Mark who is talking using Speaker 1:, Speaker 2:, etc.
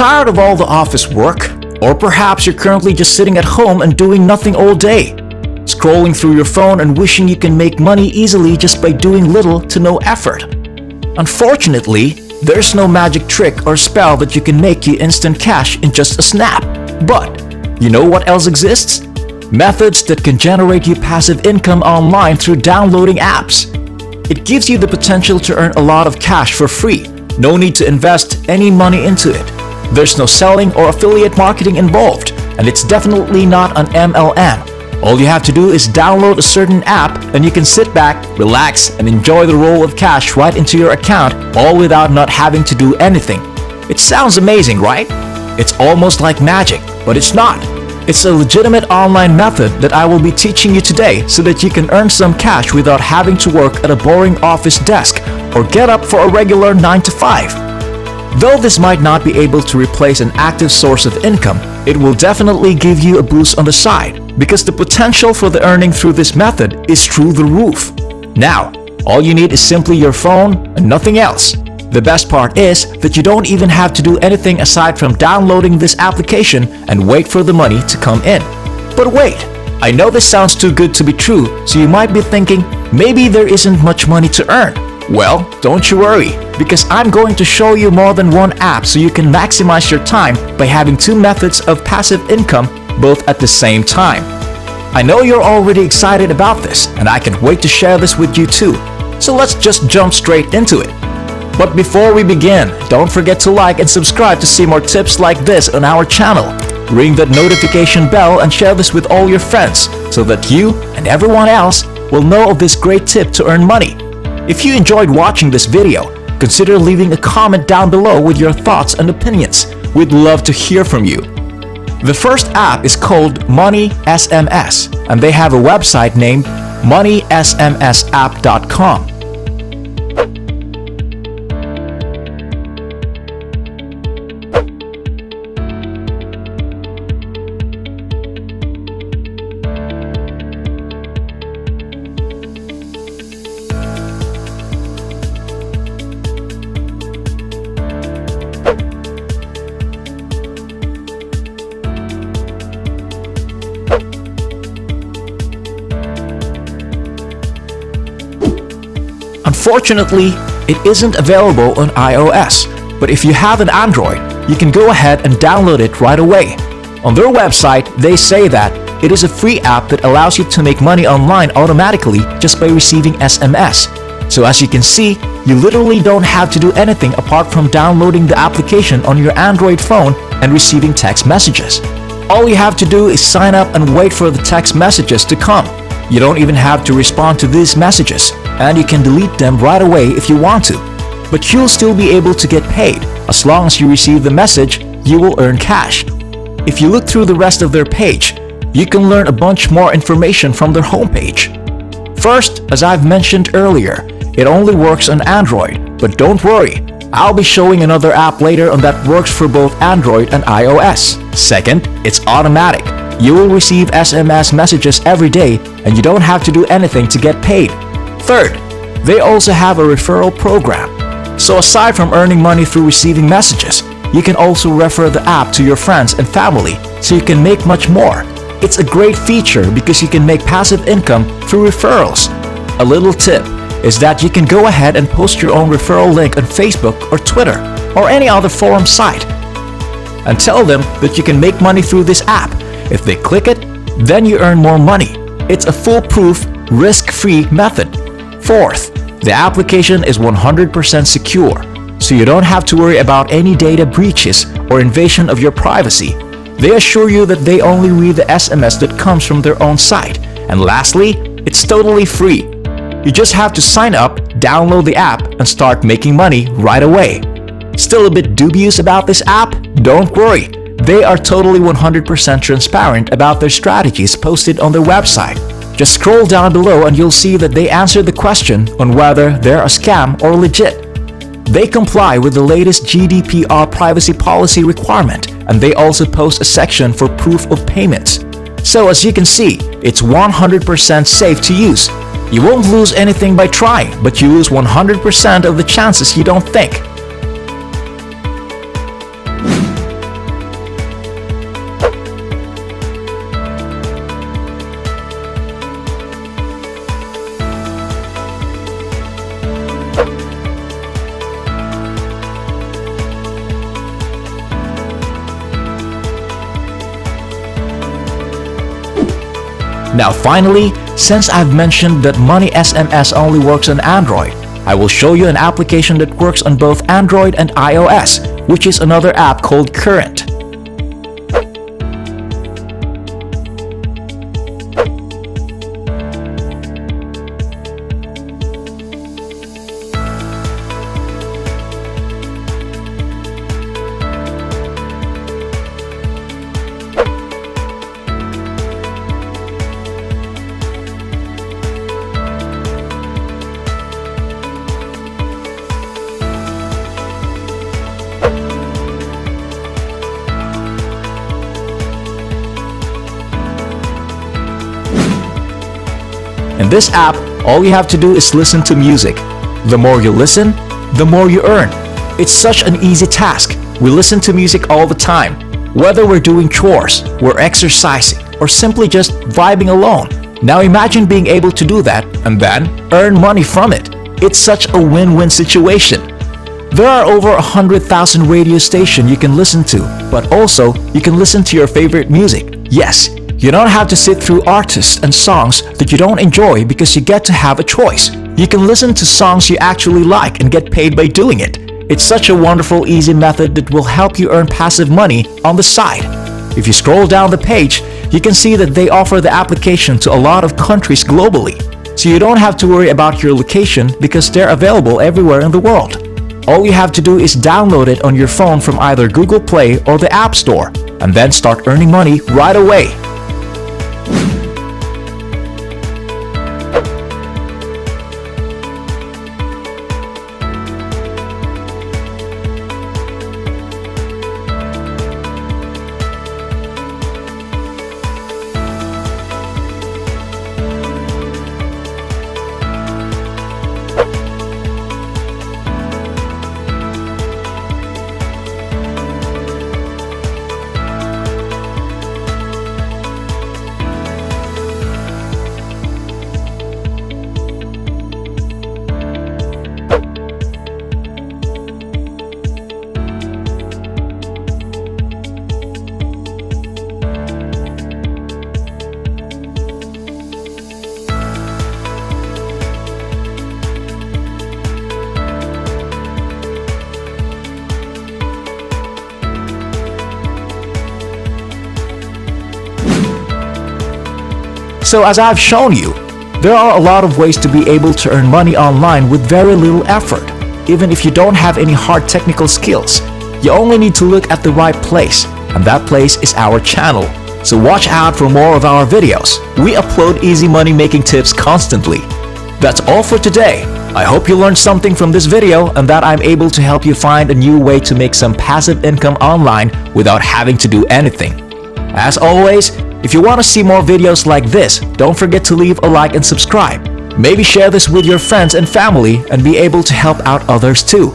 Speaker 1: tired of all the office work? Or perhaps you're currently just sitting at home and doing nothing all day, scrolling through your phone and wishing you can make money easily just by doing little to no effort. Unfortunately, there's no magic trick or spell that you can make you instant cash in just a snap. But you know what else exists? Methods that can generate you passive income online through downloading apps. It gives you the potential to earn a lot of cash for free. No need to invest any money into it. There's no selling or affiliate marketing involved, and it's definitely not an MLM. All you have to do is download a certain app and you can sit back, relax, and enjoy the roll of cash right into your account, all without not having to do anything. It sounds amazing, right? It's almost like magic, but it's not. It's a legitimate online method that I will be teaching you today so that you can earn some cash without having to work at a boring office desk or get up for a regular 9 to 5. Though this might not be able to replace an active source of income, it will definitely give you a boost on the side because the potential for the earning through this method is through the roof. Now, all you need is simply your phone and nothing else. The best part is that you don't even have to do anything aside from downloading this application and wait for the money to come in. But wait, I know this sounds too good to be true, so you might be thinking, maybe there isn't much money to earn. Well, don't you worry, because I'm going to show you more than one app so you can maximize your time by having two methods of passive income both at the same time. I know you're already excited about this, and I can't wait to share this with you too. So let's just jump straight into it. But before we begin, don't forget to like and subscribe to see more tips like this on our channel. Ring that notification bell and share this with all your friends so that you and everyone else will know of this great tip to earn money. If you enjoyed watching this video, consider leaving a comment down below with your thoughts and opinions. We'd love to hear from you. The first app is called Money SMS, and they have a website named moneysmsapp.com. Unfortunately, it isn't available on iOS, but if you have an Android, you can go ahead and download it right away. On their website, they say that it is a free app that allows you to make money online automatically just by receiving SMS. So as you can see, you literally don't have to do anything apart from downloading the application on your Android phone and receiving text messages. All you have to do is sign up and wait for the text messages to come. You don't even have to respond to these messages, and you can delete them right away if you want to. But you'll still be able to get paid. As long as you receive the message, you will earn cash. If you look through the rest of their page, you can learn a bunch more information from their homepage. First, as I've mentioned earlier, it only works on Android, but don't worry, I'll be showing another app later on that works for both Android and iOS. Second, it's automatic. You will receive SMS messages every day and you don't have to do anything to get paid. Third, they also have a referral program. So aside from earning money through receiving messages, you can also refer the app to your friends and family so you can make much more. It's a great feature because you can make passive income through referrals. A little tip is that you can go ahead and post your own referral link on Facebook or Twitter or any other forum site and tell them that you can make money through this app. If they click it, then you earn more money. It's a foolproof, risk-free method. Fourth, the application is 100% secure, so you don't have to worry about any data breaches or invasion of your privacy. They assure you that they only read the SMS that comes from their own site. And lastly, it's totally free. You just have to sign up, download the app, and start making money right away. Still a bit dubious about this app? Don't worry. They are totally 100% transparent about their strategies posted on their website. Just scroll down below and you'll see that they answer the question on whether they're a scam or legit. They comply with the latest GDPR privacy policy requirement, and they also post a section for proof of payments. So as you can see, it's 100% safe to use. You won't lose anything by trying, but you lose 100% of the chances you don't think. Now finally, since I've mentioned that Money SMS only works on Android, I will show you an application that works on both Android and iOS, which is another app called Current. In this app, all you have to do is listen to music. The more you listen, the more you earn. It's such an easy task. We listen to music all the time. Whether we're doing chores, we're exercising, or simply just vibing alone. Now imagine being able to do that and then earn money from it. It's such a win-win situation. There are over 100,000 radio stations you can listen to, but also you can listen to your favorite music. Yes, you don't have to sit through artists and songs that you don't enjoy because you get to have a choice. You can listen to songs you actually like and get paid by doing it. It's such a wonderful, easy method that will help you earn passive money on the side. If you scroll down the page, you can see that they offer the application to a lot of countries globally. So you don't have to worry about your location because they're available everywhere in the world. All you have to do is download it on your phone from either Google Play or the App Store, and then start earning money right away. So as I've shown you, there are a lot of ways to be able to earn money online with very little effort. Even if you don't have any hard technical skills, you only need to look at the right place, and that place is our channel. So watch out for more of our videos. We upload easy money making tips constantly. That's all for today. I hope you learned something from this video and that I'm able to help you find a new way to make some passive income online without having to do anything. As always, if you want to see more videos like this, don't forget to leave a like and subscribe. Maybe share this with your friends and family and be able to help out others too.